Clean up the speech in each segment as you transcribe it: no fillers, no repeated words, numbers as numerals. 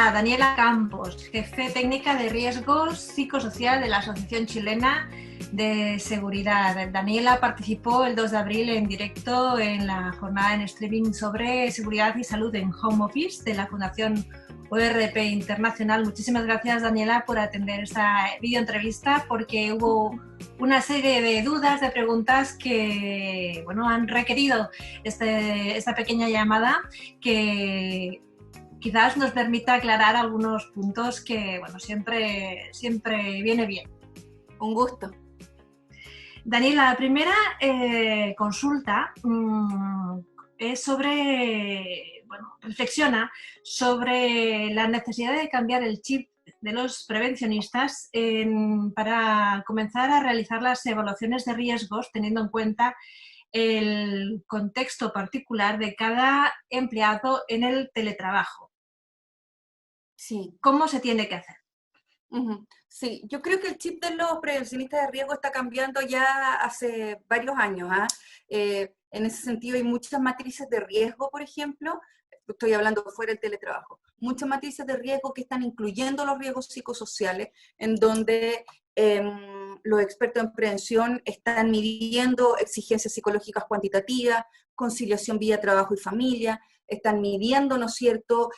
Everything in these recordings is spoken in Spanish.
a Daniela Campos, jefe técnica de riesgos psicosocial de la Asociación Chilena de Seguridad. Daniela participó el 2 de abril en directo en la jornada en streaming sobre seguridad y salud en home office de la Fundación ORP Internacional. Muchísimas gracias, Daniela, por atender esta videoentrevista, porque hubo una serie de dudas, de preguntas que han requerido esta pequeña llamada que quizás nos permita aclarar algunos puntos que siempre viene bien. Un gusto. Daniela, la primera consulta es reflexiona sobre la necesidad de cambiar el chip de los prevencionistas para comenzar a realizar las evaluaciones de riesgos teniendo en cuenta el contexto particular de cada empleado en el teletrabajo. Sí. ¿Cómo se tiene que hacer? Sí, yo creo que el chip de los prevencionistas de riesgo está cambiando ya hace varios años. En ese sentido hay muchas matrices de riesgo, por ejemplo, estoy hablando fuera del teletrabajo, muchas matrices de riesgo que están incluyendo los riesgos psicosociales, en donde los expertos en prevención están midiendo exigencias psicológicas cuantitativas, conciliación vida, trabajo y familia, están midiendo, ¿no es cierto?,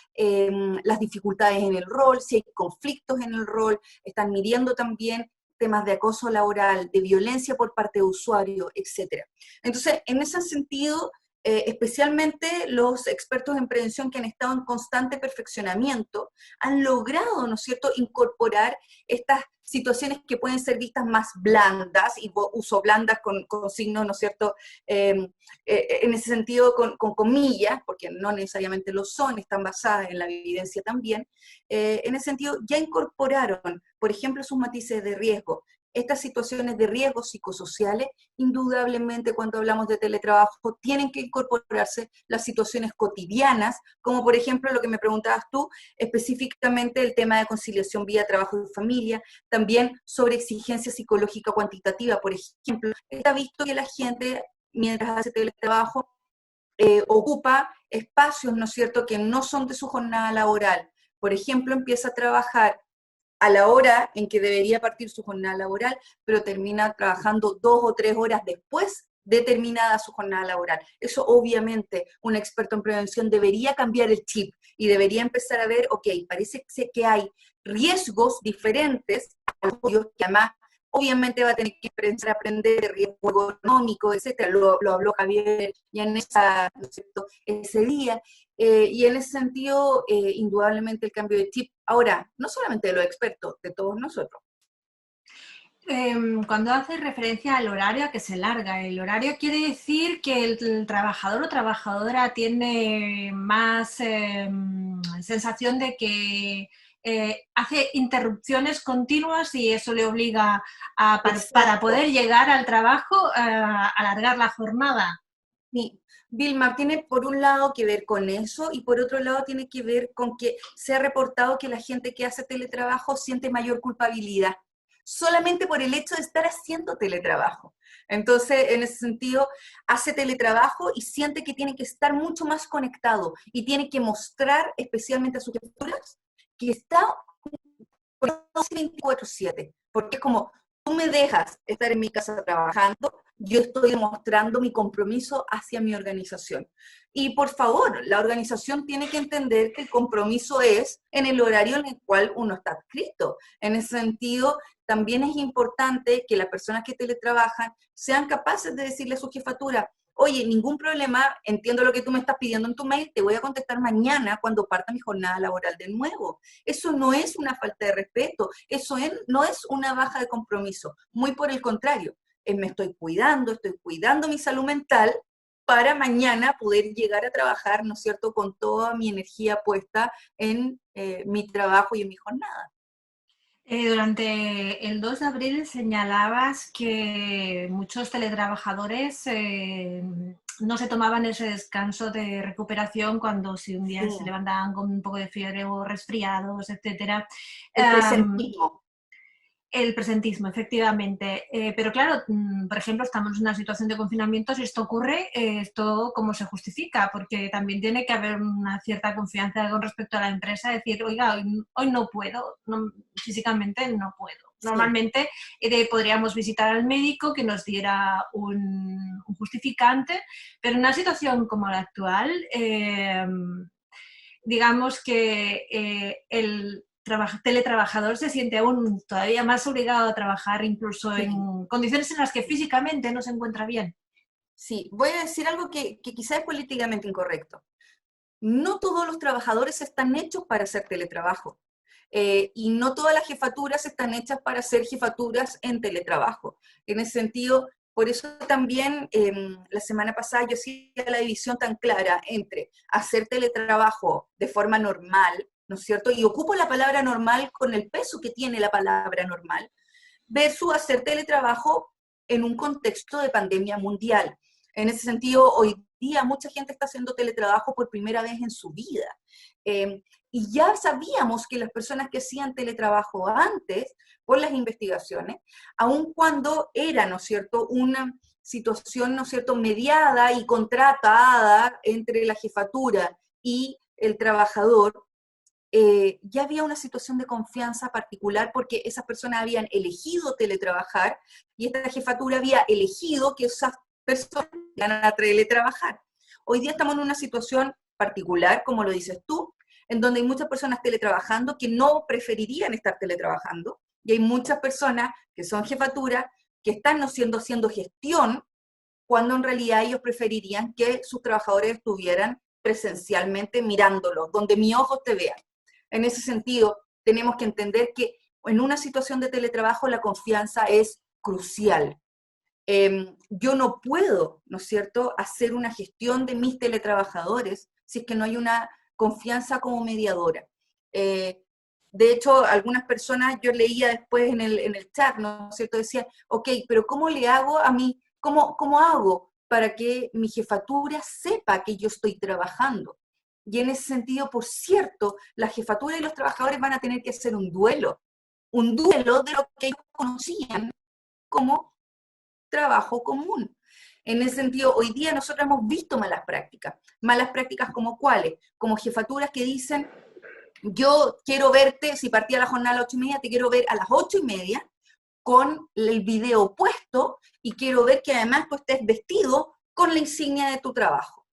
las dificultades en el rol, si hay conflictos en el rol, están midiendo también temas de acoso laboral, de violencia por parte de usuarios, etc. Entonces, en ese sentido, especialmente los expertos en prevención que han estado en constante perfeccionamiento, han logrado, ¿no es cierto?, incorporar estas situaciones que pueden ser vistas más blandas, y uso blandas con signos, ¿no es cierto?, en ese sentido con comillas, porque no necesariamente lo son, están basadas en la evidencia también, en ese sentido ya incorporaron, por ejemplo, sus matices de riesgo. Estas situaciones de riesgo psicosociales, indudablemente cuando hablamos de teletrabajo, tienen que incorporarse las situaciones cotidianas, como por ejemplo lo que me preguntabas tú, específicamente el tema de conciliación vida, trabajo y familia, también sobre exigencia psicológica cuantitativa, por ejemplo. Está visto que la gente, mientras hace teletrabajo, ocupa espacios, ¿no es cierto?, que no son de su jornada laboral. Por ejemplo, empieza a trabajar a la hora en que debería partir su jornada laboral, pero termina trabajando 2 o 3 horas después de terminada su jornada laboral. Eso obviamente un experto en prevención debería cambiar el chip y debería empezar a ver, ok, parece que hay riesgos diferentes, que además obviamente va a tener que empezar a aprender de riesgo económico, etcétera, lo habló Javier ya en ese día, y en ese sentido, indudablemente el cambio de chip, ahora, no solamente de los expertos, de todos nosotros. Cuando hace referencia al horario, a que se larga el horario, ¿quiere decir que el trabajador o trabajadora tiene más sensación de que hace interrupciones continuas y eso le obliga para poder llegar al trabajo a alargar la jornada? Sí, Vilma, tiene por un lado que ver con eso y por otro lado tiene que ver con que se ha reportado que la gente que hace teletrabajo siente mayor culpabilidad, solamente por el hecho de estar haciendo teletrabajo. Entonces, en ese sentido, hace teletrabajo y siente que tiene que estar mucho más conectado y tiene que mostrar, especialmente a sus jefaturas, que está 24/7, porque es como, tú me dejas estar en mi casa trabajando, yo estoy demostrando mi compromiso hacia mi organización. Y por favor, la organización tiene que entender que el compromiso es en el horario en el cual uno está adscrito. En ese sentido, también es importante que las personas que teletrabajan sean capaces de decirle a su jefatura, oye, ningún problema, entiendo lo que tú me estás pidiendo en tu mail, te voy a contestar mañana cuando parta mi jornada laboral de nuevo. Eso no es una falta de respeto, eso no es una baja de compromiso, muy por el contrario, me estoy cuidando mi salud mental para mañana poder llegar a trabajar, ¿no es cierto?, con toda mi energía puesta en mi trabajo y en mi jornada. Durante el 2 de abril señalabas que muchos teletrabajadores no se tomaban ese descanso de recuperación cuando si un día se levantaban con un poco de fiebre o resfriados, etc. El presentismo. El presentismo, efectivamente. Pero claro, por ejemplo, estamos en una situación de confinamiento. Si esto ocurre, ¿esto cómo se justifica? Porque también tiene que haber una cierta confianza con respecto a la empresa. Decir, oiga, hoy no puedo, físicamente no puedo. Sí. Normalmente podríamos visitar al médico que nos diera un justificante, pero en una situación como la actual, digamos que el teletrabajador se siente aún todavía más obligado a trabajar incluso Sí. en condiciones en las que físicamente no se encuentra bien. Sí, voy a decir algo que quizá es políticamente incorrecto. No todos los trabajadores están hechos para hacer teletrabajo. Y no todas las jefaturas están hechas para ser jefaturas en teletrabajo. En ese sentido, por eso también la semana pasada yo hacía la división tan clara entre hacer teletrabajo de forma normal, ¿no es cierto? Y ocupo la palabra normal con el peso que tiene la palabra normal, versus hacer teletrabajo en un contexto de pandemia mundial. En ese sentido, hoy día mucha gente está haciendo teletrabajo por primera vez en su vida. Y ya sabíamos que las personas que hacían teletrabajo antes, por las investigaciones, aun cuando era, ¿no es cierto?, una situación, ¿no es cierto?, mediada y contratada entre la jefatura y el trabajador, ya había una situación de confianza particular porque esas personas habían elegido teletrabajar y esta jefatura había elegido que esas personas iban a teletrabajar. Hoy día estamos en una situación particular, como lo dices tú, en donde hay muchas personas teletrabajando que no preferirían estar teletrabajando y hay muchas personas que son jefatura que están haciendo gestión cuando en realidad ellos preferirían que sus trabajadores estuvieran presencialmente mirándolos, donde mi ojos te vean. En ese sentido, tenemos que entender que en una situación de teletrabajo la confianza es crucial. Yo no puedo, ¿no es cierto?, hacer una gestión de mis teletrabajadores si es que no hay una confianza como mediadora. De hecho, algunas personas, yo leía después en el chat, ¿no es cierto?, decían, ok, pero ¿cómo le hago a mí, cómo hago para que mi jefatura sepa que yo estoy trabajando? Y en ese sentido, por cierto, la jefatura y los trabajadores van a tener que hacer un duelo de lo que ellos conocían como trabajo común. En ese sentido, hoy día nosotros hemos visto malas prácticas como cuáles, como jefaturas que dicen, yo quiero verte, si partía la jornada a las 8:30, te quiero ver a las 8:30 con el video puesto y quiero ver que además tú estés vestido con la insignia de tu trabajo.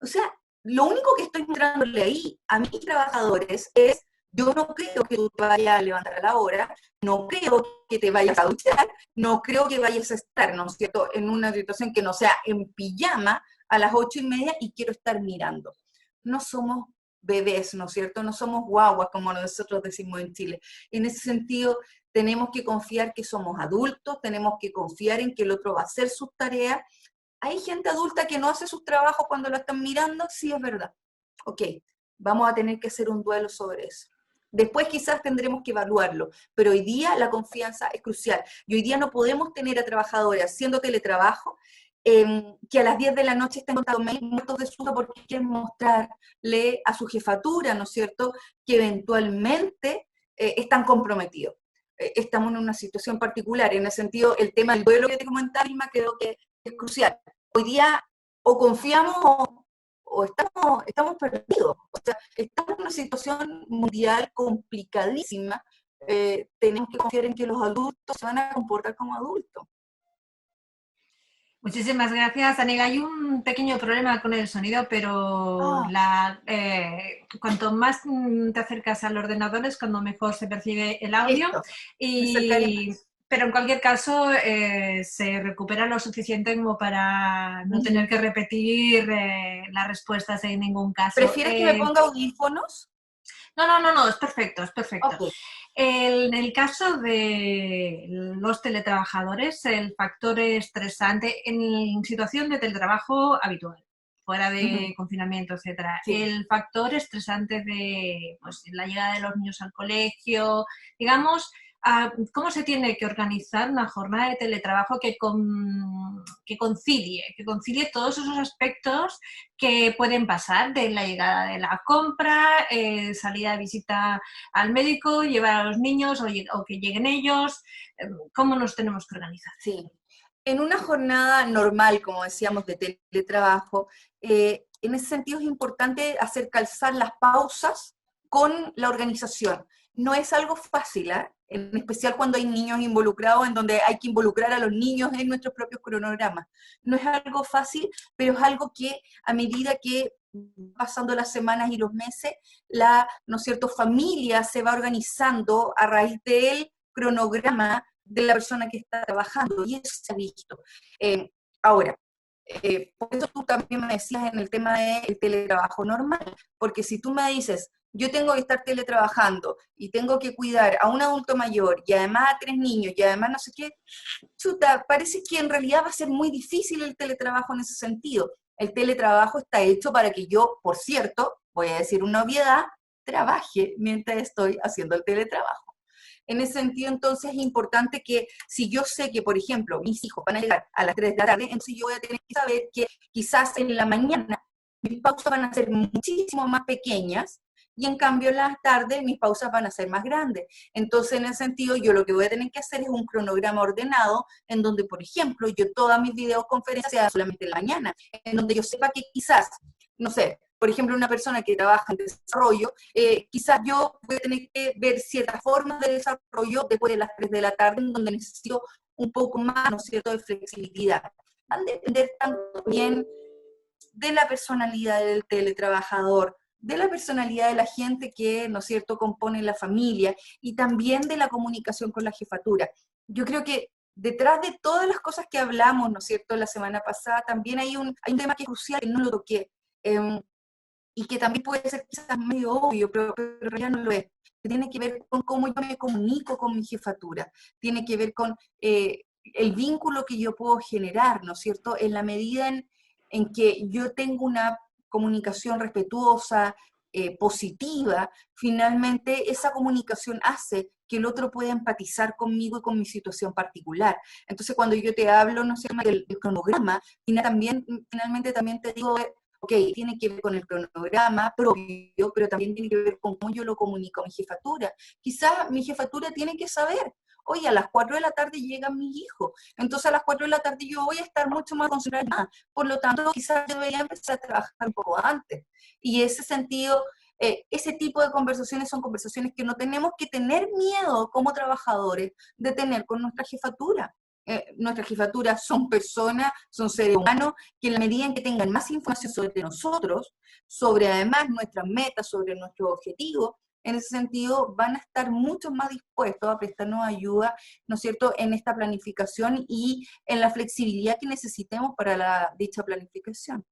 O sea, lo único que estoy mostrándole ahí a mis trabajadores es, yo no creo que tú te vayas a levantar a la hora, no creo que te vayas a duchar, no creo que vayas a estar, ¿no es cierto?, en una situación que no sea en pijama a las 8:30 y quiero estar mirando. No somos bebés, ¿no es cierto? No somos guaguas, como nosotros decimos en Chile. En ese sentido, tenemos que confiar que somos adultos, tenemos que confiar en que el otro va a hacer sus tareas. ¿Hay gente adulta que no hace sus trabajos cuando lo están mirando? Sí, es verdad. Ok, vamos a tener que hacer un duelo sobre eso. Después quizás tendremos que evaluarlo, pero hoy día la confianza es crucial. Y hoy día no podemos tener a trabajadores haciendo teletrabajo que a las 10 de la noche estén contando muertos de susto porque quieren mostrarle a su jefatura, ¿no es cierto?, que eventualmente están comprometidos. Estamos en una situación particular. En ese sentido, el tema del duelo que te comentaba, Irma, creo que es crucial. Hoy día o confiamos o estamos perdidos. O sea, estamos en una situación mundial complicadísima. Tenemos que confiar en que los adultos se van a comportar como adultos. Muchísimas gracias, Daniela. Hay un pequeño problema con el sonido, pero Ah, cuanto más te acercas al ordenador es cuando mejor se percibe el audio. listo. Me acercaré más. Pero en cualquier caso se recupera lo suficiente como para no tener que repetir las respuestas en ningún caso. ¿Prefieres que me ponga audífonos? No, es perfecto, es perfecto. Ok. En el caso de los teletrabajadores, el factor estresante en situación de teletrabajo habitual, fuera de confinamiento, etcétera, Sí. el factor estresante de pues, la llegada de los niños al colegio, digamos, cómo se tiene que organizar una jornada de teletrabajo que concilie todos esos aspectos que pueden pasar, de la llegada de la compra, salida de visita al médico, llevar a los niños o que lleguen ellos. ¿Cómo nos tenemos que organizar? Sí. En una jornada normal, como decíamos, de teletrabajo, en ese sentido es importante hacer calzar las pausas con la organización. No es algo fácil, ¿eh? En especial cuando hay niños involucrados, en donde hay que involucrar a los niños en nuestros propios cronogramas. No es algo fácil, pero es algo que a medida que pasando las semanas y los meses, la, ¿no es cierto?, familia se va organizando a raíz del cronograma de la persona que está trabajando, y eso se ha visto. Ahora, por eso tú también me decías en el tema del teletrabajo normal, porque si tú me dices, yo tengo que estar teletrabajando y tengo que cuidar a un adulto mayor y además a 3 niños y además no sé qué, chuta, parece que en realidad va a ser muy difícil el teletrabajo en ese sentido. El teletrabajo está hecho para que yo, por cierto, voy a decir una obviedad, trabaje mientras estoy haciendo el teletrabajo. En ese sentido, entonces, es importante que si yo sé que, por ejemplo, mis hijos van a llegar a las 3 de la tarde, entonces yo voy a tener que saber que quizás en la mañana mis pausas van a ser muchísimo más pequeñas y en cambio en las tardes mis pausas van a ser más grandes. Entonces, en ese sentido, yo lo que voy a tener que hacer es un cronograma ordenado en donde, por ejemplo, yo todas mis videoconferencias sean solamente en la mañana, en donde yo sepa que quizás, no sé, por ejemplo, una persona que trabaja en desarrollo, quizás yo voy a tener que ver ciertas formas de desarrollo después de las 3 de la tarde, en donde necesito un poco más, ¿no es cierto?, de flexibilidad. Van a depender también de la personalidad del teletrabajador, de la personalidad de la gente que, ¿no es cierto?, compone la familia y también de la comunicación con la jefatura. Yo creo que detrás de todas las cosas que hablamos, ¿no es cierto?, la semana pasada, también hay un tema que es crucial, que no lo toqué, y que también puede ser quizás medio obvio, pero ya no lo es, que tiene que ver con cómo yo me comunico con mi jefatura, tiene que ver con el vínculo que yo puedo generar, ¿no es cierto?, en la medida en que yo tengo una comunicación respetuosa, positiva, finalmente esa comunicación hace que el otro pueda empatizar conmigo y con mi situación particular. Entonces, cuando yo te hablo, no sé, del cronograma, finalmente también te digo, ok, tiene que ver con el cronograma propio, pero también tiene que ver con cómo yo lo comunico a mi jefatura. Quizás mi jefatura tiene que saber, oye, a las 4 de la tarde llegan mis hijos, entonces a las 4 de la tarde yo voy a estar mucho más concentrada, por lo tanto quizás debería empezar a trabajar un poco antes. Y ese sentido, ese tipo de conversaciones son conversaciones que no tenemos que tener miedo como trabajadores de tener con nuestra jefatura. Nuestras jefaturas son personas, son seres humanos, que en la medida en que tengan más información sobre nosotros, sobre además nuestras metas, sobre nuestros objetivos, en ese sentido van a estar mucho más dispuestos a prestarnos ayuda, ¿no es cierto?, en esta planificación y en la flexibilidad que necesitemos para dicha planificación.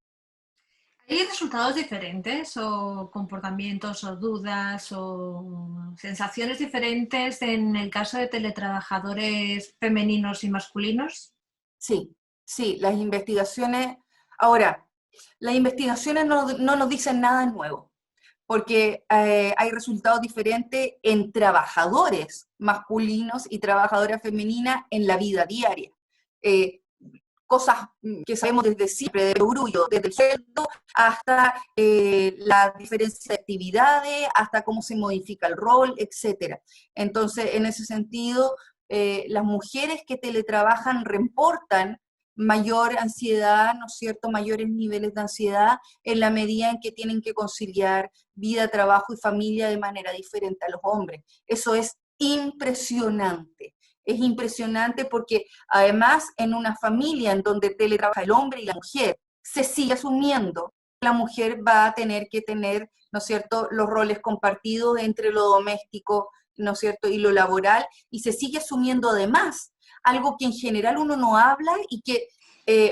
¿Hay resultados diferentes o comportamientos o dudas o sensaciones diferentes en el caso de teletrabajadores femeninos y masculinos? Sí, sí, las investigaciones, ahora, las investigaciones no nos dicen nada nuevo, porque hay resultados diferentes en trabajadores masculinos y trabajadoras femeninas en la vida diaria. Cosas que sabemos desde siempre, desde el orgullo, desde el sueldo hasta la diferencia de actividades, hasta cómo se modifica el rol, etcétera. Entonces, en ese sentido, las mujeres que teletrabajan reportan mayor ansiedad, ¿no es cierto?, mayores niveles de ansiedad en la medida en que tienen que conciliar vida, trabajo y familia de manera diferente a los hombres. Eso es impresionante. Es impresionante porque además en una familia en donde teletrabaja el hombre y la mujer, se sigue asumiendo que la mujer va a tener que tener, ¿no es cierto?, los roles compartidos entre lo doméstico, ¿no es cierto?, y lo laboral, y se sigue asumiendo además algo que en general uno no habla y que,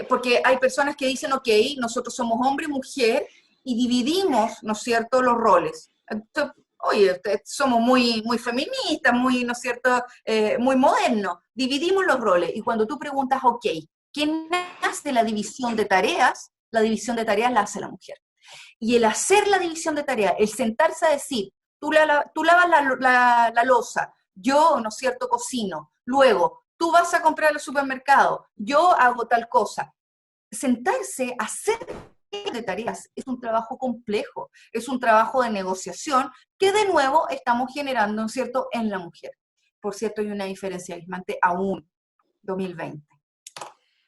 porque hay personas que dicen, ok, nosotros somos hombre y mujer y dividimos, ¿no es cierto?, los roles. Entonces, oye, somos muy feministas, muy, ¿no es cierto?, muy modernos. Dividimos los roles. Y cuando tú preguntas, ok, ¿quién hace la división de tareas? La división de tareas la hace la mujer. Y el hacer la división de tareas, el sentarse a decir, tú lavas la loza, yo, ¿no es cierto?, cocino, luego tú vas a comprar al supermercado, yo hago tal cosa. Sentarse a hacer de tareas es un trabajo complejo, es un trabajo de negociación que de nuevo estamos generando, ¿no es cierto?, en la mujer. Por cierto, hay una diferencia abismante aún 2020.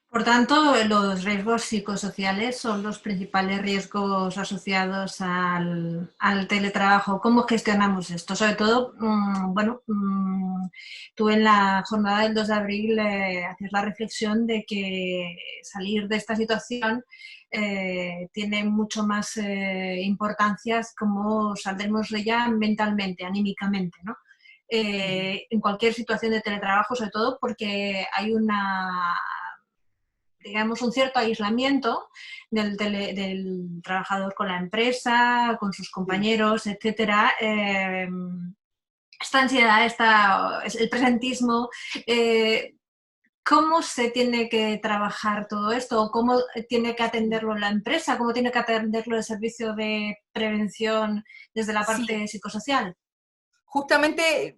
Por tanto, los riesgos psicosociales son los principales riesgos asociados al teletrabajo. ¿Cómo gestionamos esto? Sobre todo, bueno, tú en la jornada del 2 de abril hacías la reflexión de que salir de esta situación tiene mucho más importancias como saldremos de ella mentalmente, anímicamente, ¿no? En cualquier situación de teletrabajo, sobre todo porque hay digamos, un cierto aislamiento del trabajador con la empresa, con sus compañeros, etcétera. Esta ansiedad, el presentismo, ¿cómo se tiene que trabajar todo esto? ¿Cómo tiene que atenderlo la empresa? ¿Cómo tiene que atenderlo el servicio de prevención desde la Sí, parte psicosocial? justamente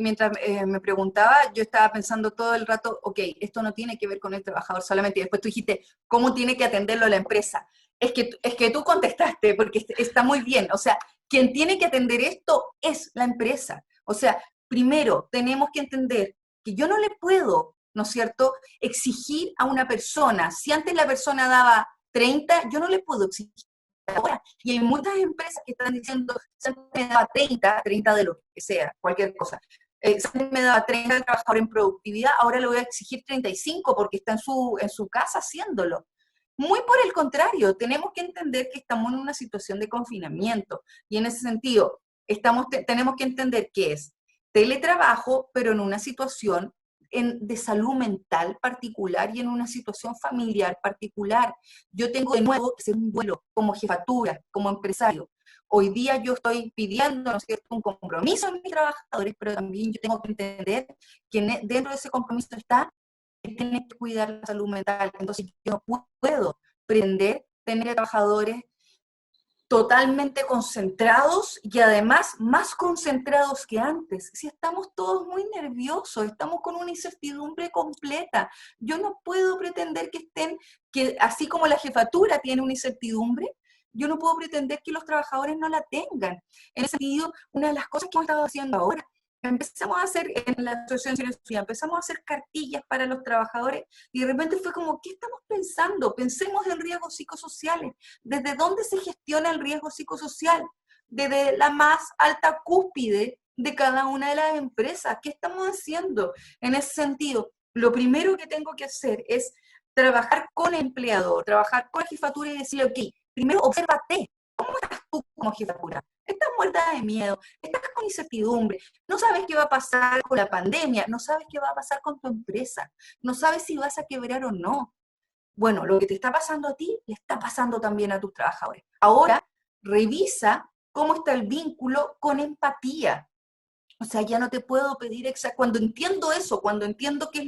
mientras me preguntaba, yo estaba pensando todo el rato, ok, esto no tiene que ver con el trabajador solamente, y después tú dijiste, ¿cómo tiene que atenderlo la empresa? Es que tú contestaste, porque está muy bien, o sea, quien tiene que atender esto es la empresa. O sea, primero tenemos que entender que yo no le puedo, ¿no es cierto?, exigir a una persona, si antes la persona daba 30, yo no le puedo exigir ahora. Y hay muchas empresas que están diciendo, si antes me daba 30 de lo que sea, cualquier cosa. Si antes me daba 30 el trabajador en productividad, ahora le voy a exigir 35 porque está en su casa haciéndolo. Muy por el contrario, tenemos que entender que estamos en una situación de confinamiento y en ese sentido tenemos que entender que es teletrabajo, pero en una situación de salud mental particular y en una situación familiar particular. Yo tengo de nuevo que hacer un duelo como jefatura, como empresario. Hoy día yo estoy pidiendo, ¿no es cierto?, un compromiso en mis trabajadores, pero también yo tengo que entender que dentro de ese compromiso está que tienen que cuidar la salud mental. Entonces yo no puedo pretender tener trabajadores totalmente concentrados y además más concentrados que antes. Si estamos todos muy nerviosos, estamos con una incertidumbre completa. Yo no puedo pretender que así como la jefatura tiene una incertidumbre, yo no puedo pretender que los trabajadores no la tengan. En ese sentido, una de las cosas que hemos estado haciendo ahora, empezamos a hacer en la Asociación Civil, empezamos a hacer cartillas para los trabajadores y de repente fue como, ¿qué estamos pensando? Pensemos en riesgos psicosociales. ¿Desde dónde se gestiona el riesgo psicosocial? Desde la más alta cúspide de cada una de las empresas. ¿Qué estamos haciendo en ese sentido? Lo primero que tengo que hacer es trabajar con el empleador, trabajar con la jefatura y decirle, ok, primero obsérvate, ¿cómo estás tú como jefatura? Estás muerta de miedo, estás con incertidumbre, no sabes qué va a pasar con la pandemia, no sabes qué va a pasar con tu empresa, no sabes si vas a quebrar o no. Bueno, lo que te está pasando a ti, le está pasando también a tus trabajadores. Ahora, revisa cómo está el vínculo con empatía. O sea, ya no te puedo pedir cuando entiendo eso, cuando entiendo qué es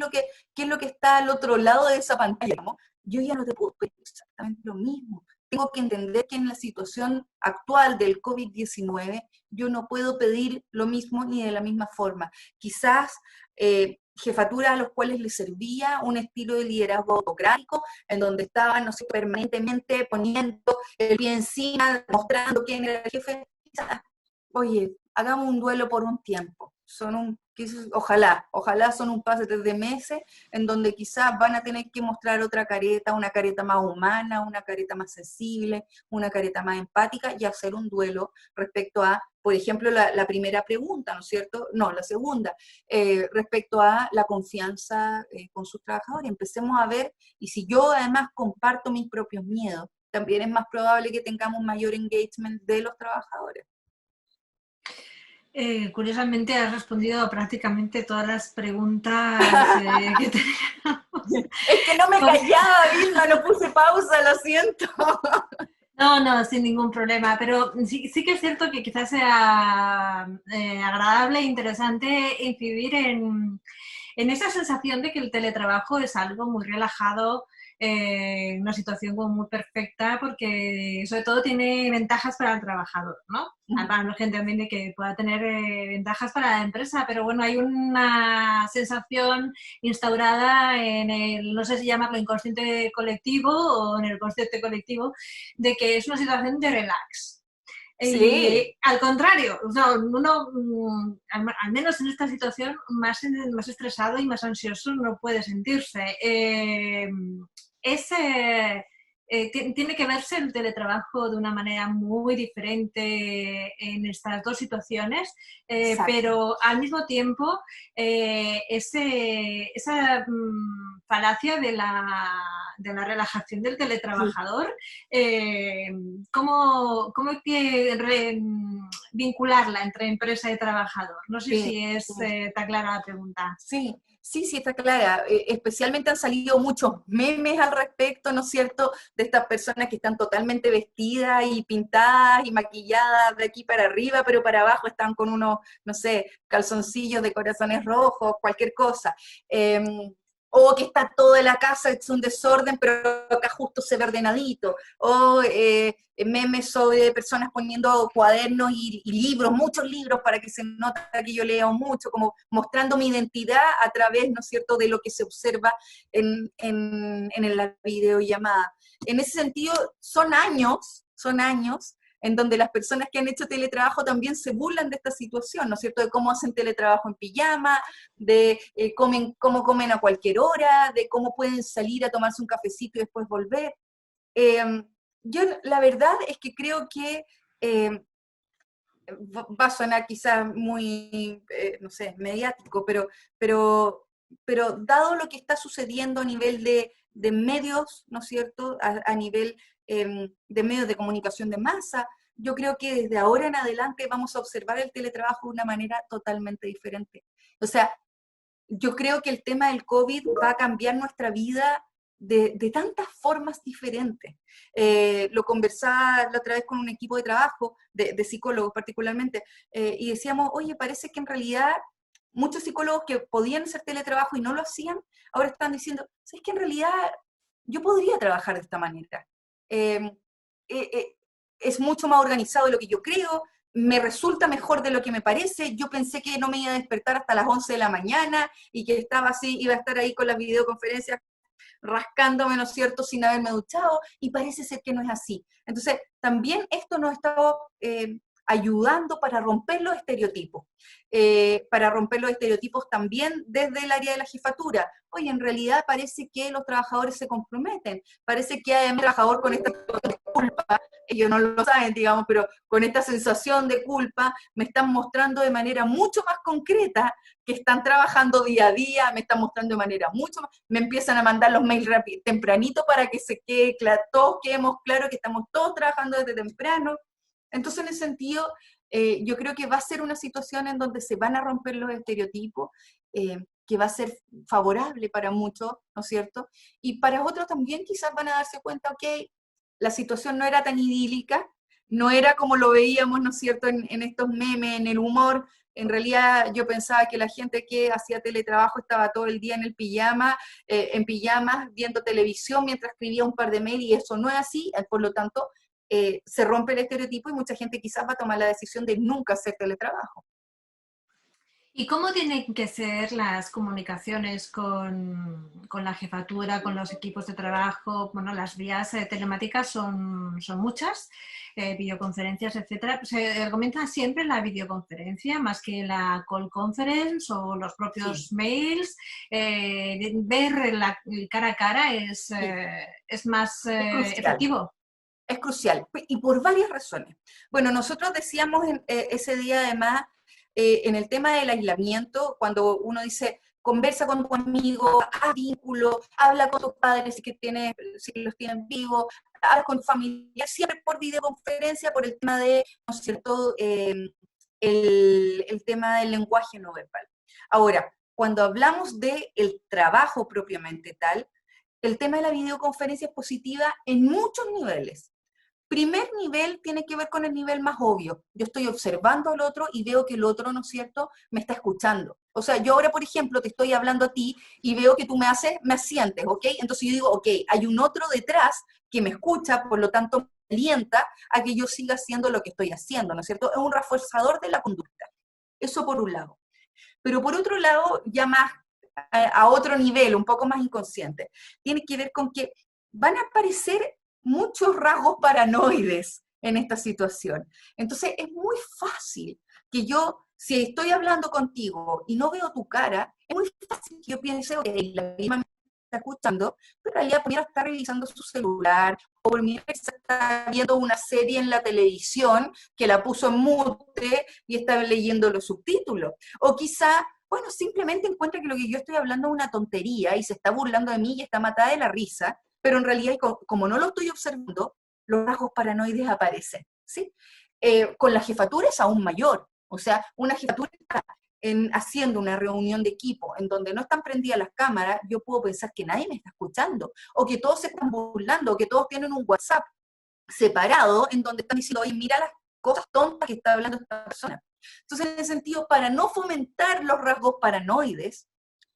lo que está al otro lado de esa pantalla, ¿no? Yo ya no te puedo pedir exactamente lo mismo. Tengo que entender que en la situación actual del COVID-19 yo no puedo pedir lo mismo ni de la misma forma. Quizás jefaturas a los cuales les servía un estilo de liderazgo autocrático, en donde estaban, no sé, permanentemente poniendo el pie encima, mostrando quién era el jefe. Quizás, oye, hagamos un duelo por un tiempo. Ojalá son un pase de meses en donde quizás van a tener que mostrar otra careta, una careta más humana, una careta más sensible, una careta más empática y hacer un duelo respecto a, por ejemplo, la primera pregunta, ¿no es cierto? No, la segunda, respecto a la confianza con sus trabajadores. Empecemos a ver, y si yo además comparto mis propios miedos, también es más probable que tengamos mayor engagement de los trabajadores. Curiosamente has respondido a prácticamente todas las preguntas que teníamos. Es que no me callaba, Vilma, no puse pausa, lo siento. No, no, sin ningún problema, pero sí que es cierto que quizás sea agradable e interesante incidir en esa sensación de que el teletrabajo es algo muy relajado, una situación como muy perfecta porque sobre todo tiene ventajas para el trabajador, ¿no? Para la gente también de que pueda tener ventajas para la empresa, pero bueno, hay una sensación instaurada en el, no sé si llamarlo inconsciente colectivo o en el consciente colectivo, de que es una situación de relax. Sí. Y al contrario, o sea, uno, al menos en esta situación, más estresado y más ansioso no puede sentirse. Ese, tiene que verse el teletrabajo de una manera muy diferente en estas dos situaciones, Exacto. pero al mismo tiempo esa falacia de la relajación del Sí. teletrabajador, eh, ¿cómo hay que vincularla entre empresa y trabajador? No sé Sí. si es tan clara la pregunta. Sí, sí, sí, está clara. Especialmente han salido muchos memes al respecto, ¿no es cierto?, de estas personas que están totalmente vestidas y pintadas y maquilladas de aquí para arriba, pero para abajo están con unos, no sé, calzoncillos de corazones rojos, cualquier cosa. O que está toda la casa hecho un desorden, pero acá justo se ve ordenadito. O memes sobre personas poniendo cuadernos y libros, muchos libros para que se note que yo leo mucho, como mostrando mi identidad a través, ¿no es cierto?, de lo que se observa en la videollamada. En ese sentido, son años en donde las personas que han hecho teletrabajo también se burlan de esta situación, ¿no es cierto?, de cómo hacen teletrabajo en pijama, de cómo comen a cualquier hora, de cómo pueden salir a tomarse un cafecito y después volver. Eh, yo la verdad es que creo que eh, va a sonar quizás muy, no sé, mediático, pero dado lo que está sucediendo a nivel de medios, ¿no es cierto?, a nivel de medios de comunicación de masa, yo creo que desde ahora en adelante vamos a observar el teletrabajo de una manera totalmente diferente. O sea, yo creo que el tema del COVID va a cambiar nuestra vida de tantas formas diferentes. Lo conversaba la otra vez con un equipo de trabajo, de psicólogos particularmente, y decíamos, oye, parece que en realidad muchos psicólogos que podían hacer teletrabajo y no lo hacían, ahora están diciendo, ¿sabes que en realidad yo podría trabajar de esta manera? Eh, eh, eh, es mucho más organizado de lo que yo creo, me resulta mejor de lo que me parece. Yo pensé que no me iba a despertar hasta las 11 de la mañana y que estaba así, iba a estar ahí con las videoconferencias rascándome, ¿no es cierto?, sin haberme duchado, y parece ser que no es así. Entonces, también esto nos está ayudando para romper los estereotipos también desde el área de la jefatura. Oye, en realidad parece que los trabajadores se comprometen, parece que hay un trabajador con esta culpa, ellos no lo saben, digamos, pero con esta sensación de culpa me están mostrando de manera mucho más concreta que están trabajando día a día, me están mostrando de manera mucho más, me empiezan a mandar los mails tempranito para que se quede claro, todos quedemos claro que estamos todos trabajando desde temprano. Entonces, en ese sentido, yo creo que va a ser una situación en donde se van a romper los estereotipos, que va a ser favorable para muchos, ¿no es cierto? Y para otros también quizás van a darse cuenta, ok, la situación no era tan idílica, no era como lo veíamos, ¿no es cierto?, en estos memes, en el humor. En realidad yo pensaba que la gente que hacía teletrabajo estaba todo el día en el pijama, en pijamas, viendo televisión mientras escribía un par de mails, y eso no es así, por lo tanto, se rompe el estereotipo y mucha gente quizás va a tomar la decisión de nunca hacer teletrabajo. ¿Y cómo tienen que ser las comunicaciones con la jefatura, con los equipos de trabajo? Bueno, las vías telemáticas son muchas, videoconferencias, etcétera. Se recomienda siempre la videoconferencia más que la call conference o los Sí, propios mails. Ver el cara a cara sí, es más es crucial. efectivo. Es crucial, y por varias razones. Bueno, nosotros decíamos ese día además, en el tema del aislamiento, cuando uno dice, conversa con tu amigo, haz vínculo, habla con tus padres si los tienen vivos, habla con tu familia, siempre por videoconferencia, por el tema de, ¿no es cierto?, el tema del lenguaje no verbal. Ahora, cuando hablamos del trabajo propiamente tal, el tema de la videoconferencia es positiva en muchos niveles. Primer nivel tiene que ver con el nivel más obvio. Yo estoy observando al otro y veo que el otro, ¿no es cierto?, me está escuchando. O sea, yo ahora, por ejemplo, te estoy hablando a ti y veo que tú me asientes, ¿ok? Entonces yo digo, ok, hay un otro detrás que me escucha, por lo tanto me alienta a que yo siga haciendo lo que estoy haciendo, ¿no es cierto? Es un reforzador de la conducta. Eso por un lado. Pero por otro lado, ya más a otro nivel, un poco más inconsciente, tiene que ver con que van a aparecer muchos rasgos paranoides en esta situación. Entonces es muy fácil que yo, si estoy hablando contigo y no veo tu cara, es muy fácil que yo piense, ok, la misma me está escuchando, pero en realidad podría estar revisando su celular, o por mí está viendo una serie en la televisión que la puso en mute y está leyendo los subtítulos. O quizá, bueno, simplemente encuentra que lo que yo estoy hablando es una tontería y se está burlando de mí y está matada de la risa, pero en realidad, como no lo estoy observando, los rasgos paranoides aparecen, ¿sí? Con la jefatura es aún mayor. O sea, una jefatura está haciendo una reunión de equipo en donde no están prendidas las cámaras, yo puedo pensar que nadie me está escuchando, o que todos se están burlando, o que todos tienen un WhatsApp separado en donde están diciendo, oye, mira las cosas tontas que está hablando esta persona. Entonces, en ese sentido, para no fomentar los rasgos paranoides,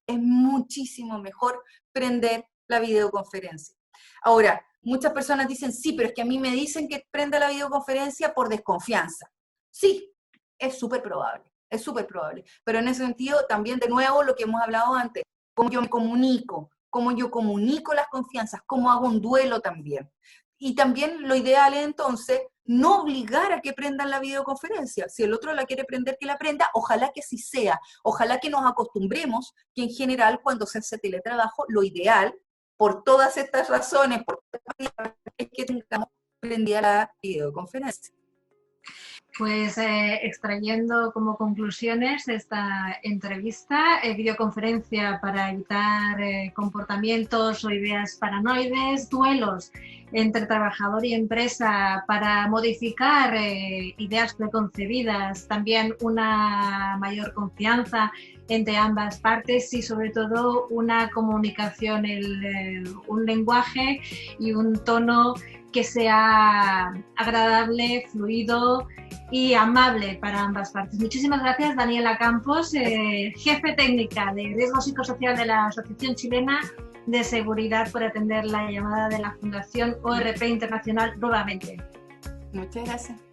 es muchísimo mejor prender la videoconferencia. Ahora, muchas personas dicen, sí, pero es que a mí me dicen que prenda la videoconferencia por desconfianza. Sí, es súper probable, es súper probable. Pero en ese sentido, también de nuevo lo que hemos hablado antes, cómo yo me comunico, cómo yo comunico las confianzas, cómo hago un duelo también. Y también lo ideal es entonces no obligar a que prendan la videoconferencia. Si el otro la quiere prender, que la prenda, ojalá que sí sea. Ojalá que nos acostumbremos que en general cuando se hace teletrabajo, lo ideal, por todas estas razones, es que tengamos prendida la videoconferencia. Pues extrayendo como conclusiones de esta entrevista, videoconferencia para evitar comportamientos o ideas paranoides, duelos entre trabajador y empresa para modificar ideas preconcebidas, también una mayor confianza entre ambas partes y sobre todo una comunicación, un lenguaje y un tono que sea agradable, fluido y amable para ambas partes. Muchísimas gracias, Daniela Campos, jefe técnica de riesgo psicosocial de la Asociación Chilena de Seguridad, por atender la llamada de la Fundación ORP Internacional nuevamente. Muchas gracias.